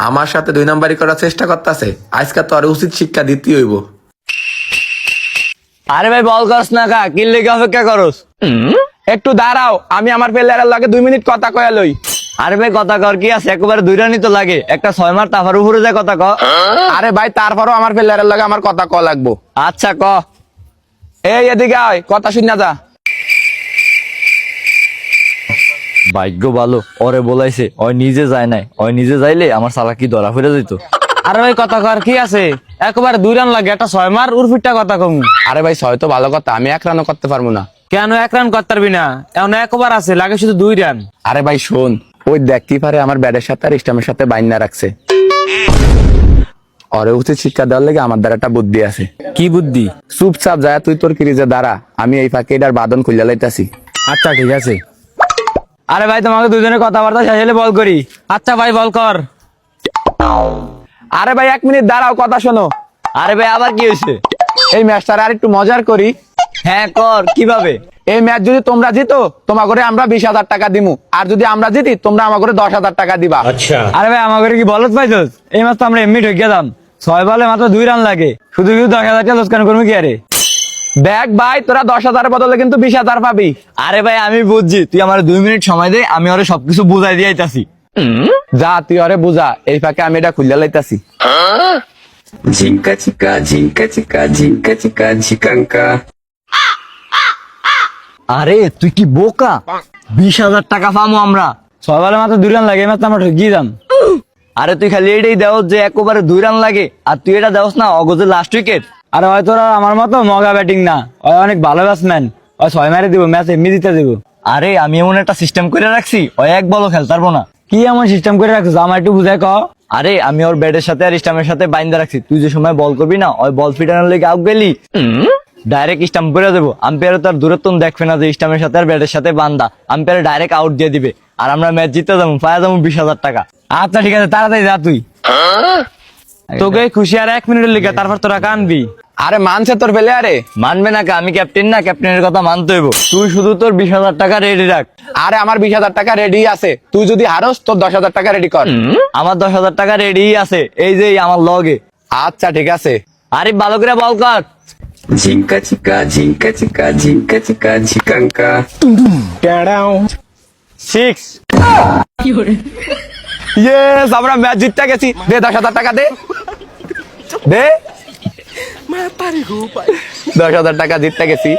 আমার সাথে 2 নাম্বারি করার চেষ্টা করতেছে। আজকে তো আর উচিত শিক্ষা দিতে হইব। আরে ভাই বল করস না কা, কি লেগে অপেক্ষা করস? একটু দাঁড়াও, আমি আমার প্লেয়ারের লাগে 2 মিনিট কথা কয়া লই। আরে ভাই কথা কর কি আছে, একবারে 2 রানই তো লাগে, একটা 6 মার তাফার উপরে যায় কথা ক। আরে ভাই তারপরও আমার প্লেয়ারের লাগে আমার কথা কয়া লাগবো। আচ্ছা ক। এই এদিকে আয়, কথা শুন না যা। ভাগ্য ভালো ওরে বলাইছে, ওই নিজে যায় নাই, ওই নিজে যাইলে আমার সালাকি ধরা ফিরে যেত। আরে ভাই কথা কর কি আছে, একবারে 2 রান লাগে, একটা 6 মার উর্ফিটটা কথা কমু। আরে ভাই 6 তো ভালো কথা, আমি 1 রানও করতে পারবো না। কেন 1 রান করতে পারবি না? এখন একবার আছে, লাগে শুধু 2 রান। আরে ভাই শোন, ওই দেখতেই পারে আমার ব্যাটের সাথে আর স্টাম্পের সাথে বাইন্যা রাখছে। ওরে উচিত শিক্ষা দেওয়ার লেগে আমার দ্বারা একটা বুদ্ধি আছে। কি বুদ্ধি? চুপচাপ যায় তুই তোর ক্রিজে দাঁড়া, আমি এই ফাঁকে এটার বাদন খুলে লাইতাছি। আচ্ছা ঠিক আছে। আরে ভাই তোমাকে দুজনে কথাবার্তা শেষ হলে বল করি। আচ্ছা ভাই বল কর। আরে ভাই 1 মিনিট দাঁড়াও, কথা শোনো। আরে ভাই আবার কি হয়েছে? এই ম্যাচটা আর একটু মজার করি। হ্যাঁ কর, কিভাবে? এই ম্যাচ যদি তোমরা জিতো তোমার করে আমরা 20,000 টাকা দিমু, আর যদি আমরা জিতি তোমরা আমার করে 10,000 টাকা দিবা। আরে ভাই আমাকে কি বলত পাইছস? এই মাস তো আমরা এমনি ঢুকে দাম 6 বলে মাত্র 2 রান লাগে, শুধু শুধু 10,000 টাকা লোকসান করবো কি? আরে দেখ ভাই তোরা 10,000 বদলে কিন্তু 20,000 পাবি। আরে ভাই আমি বুঝছি, তুই আমার 2 মিনিট সময় দে, আমি ওরে সবকিছু বুঝাই দিয়ে আইতাছি। যা তুই ওরে বুঝা, এই ফাঁকে আমি এটা খুলে লাইতাছি। ঝিঙ্কা চিকা ঝিঙ্কা চিকা ঝিঙ্কা চিকা ঝিকাঙ্কা। আরে তুই কি বোকা? 20,000 টাকা পামো আমরা। 6 বলে মাত্র 2 রান লাগে, এই মাস তো আমরা ঢুকিয়ে দাম। আরে তুই খালি এটাই দেও যে একবারে 2 রান লাগে, আর তুই এটা দেওস না অগজে লাস্ট উইকেট। আরে হয়তো ওরা আমার মতো মগা ব্যাটিং না, ওই অনেক ভালো ব্যাটসম্যান, ওই 6 মারে দিব, ম্যাচ এমনি জিতে দেবো। আরে আমি এমন একটা সিস্টেম করে রাখছি, ওই এক বলও খেলতে পারবো না। কি এমন সিস্টেম করে রাখছিস আমার একটু বুঝাই ক। আরে আমি ওর ব্যাটের সাথে আর স্টাম্পের সাথে বাইন্দা রাখছি, তুই যে সময় বল করবি না, ওই বল ফিটানোর লেগে আউট গেলি ডাইরেক্ট স্টাম্প করে দেবো। আম্পায়ার তার দূরত্ব দেখবে না যে স্টাম্পের সাথে আর ব্যাটের সাথে বান্দা, আম্পায়ার ডাইরেক্ট আউট দিয়ে দিবে, আর আমরা ম্যাচ জিতে যাবো, পাওয়া যাবো 20,000 টাকা। আচ্ছা ঠিক আছে, তাড়াতাড়ি যা তুই। তোকে খুশি আর 1 মিনিটের লিখে, তারপর তোরা কানবি। আরে মানছে তোর প্লেয়ারে? মানবে না কা, আমি ক্যাপ্টেন না, ক্যাপ্টেনের কথা মানতে হইব। তুই শুধু তোর 20,000 টাকা রেডি রাখ। আরে আমার 20,000 টাকা রেডি আছে, তুই যদি হারস তোর 10,000 টাকা রেডি কর। আমার 10,000 টাকা রেডি আছে, এই যে আমার লগে। আচ্ছা ঠিক আছে। আরে ভালো করে বল কর। ঝিঙ্কা চিকা ঝিঙ্কা চিকা ঝিঙ্কা চিকা ঝিকাঙ্কা। 6। ইয়েস, আমরা ম্যাচ জিততে গেছি। দে 10,000 টাকা দে, দে 10,000 টাকা জিততে গেছি।